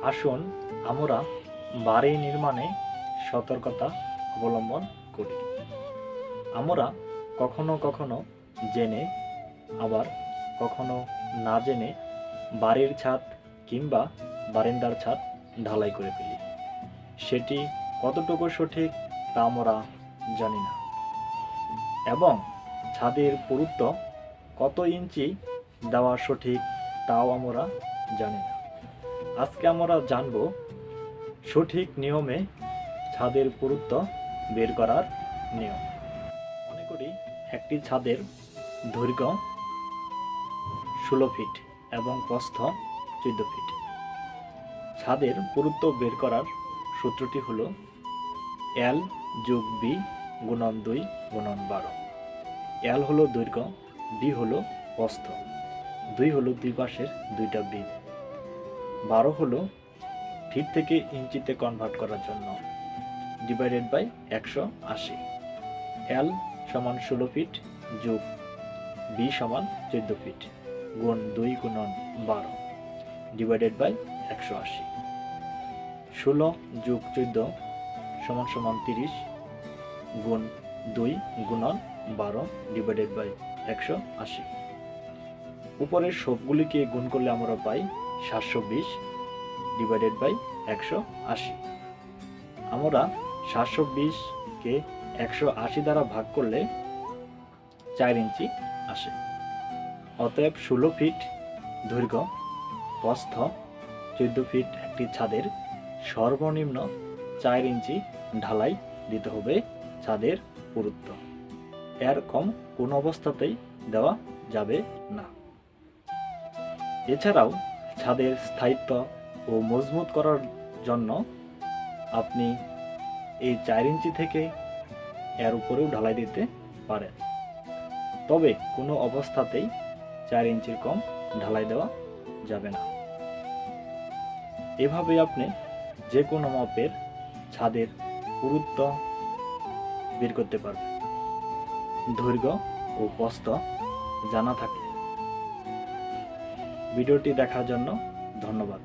আসুন আমরা বাড়ি নির্মাণে সতর্কতা অবলম্বন করি। আমরা কখনো কখনো জেনে আবার কখনো না জেনে বাড়ির ছাদ কিংবা বারান্দার ছাদ ঢালাই করে ফেলি। সেটি কতটুকু সঠিক তা আমরা জানি না, এবং ছাদের পুরুত্ব কত ইঞ্চি দেওয়া সঠিক তাও আমরা জানি না। আজকে আমরা জানব সঠিক নিয়মে ছাদের পুরুত্ব বের করার নিয়ম। মনে করি একটি ছাদের দৈর্ঘ্য 16 ফিট এবং প্রস্থ 14 ফিট। ছাদের পুরুত্ব বের করার সূত্রটি হলো L যোগ B গুণন 2 গুণন 12। L হলো দৈর্ঘ্য, B হলো প্রস্থ, 2 হলো দুই পাশের দুইটা বৃত্ত, 12 হলো ফিট থেকে ইঞ্চিতে কনভার্ট করার জন্য, ডিভাইডেড বাই 180। L সমান 16 ফিট যোগ B সমান 14 ফিট গুণ 2 গুণন 12 ডিভাইডেড বাই 180। 16 যোগ 14 সমান সমান 30 গুণ 2 গুণন 12 ডিভাইডেড বাই 180। উপরের সবগুলিকে গুণ করলে আমরা পাই 720 ডিভাইডেড বাই 180। আমরা 720কে 180 দ্বারা ভাগ করলে 4 ইঞ্চি আসে। অতএব 16 ফিট দৈর্ঘ্য, প্রস্থ 14 ফিট একটি ছাদের সর্বনিম্ন 4 ইঞ্চি ঢালাই দিতে হবে ছাদের পুরুত্ব। এর কম কোনো অবস্থাতেই দেওয়া যাবে না। এছাড়াও ছাদের স্থায়িত্ব ও মজবুত করার জন্য আপনি এই 4 ইঞ্চি থেকে এর উপরেও ঢালাই দিতে পারেন, তবে কোনো অবস্থাতেই 4 ইঞ্চির কম ঢালাই দেওয়া যাবে না। এভাবে আপনি যে কোনো মাপের ছাদের পুরুত্ব বের করতে পারবেন, দৈর্ঘ্য ও প্রস্থ জানা থাকলে। ভিডিওটি দেখার জন্য ধন্যবাদ।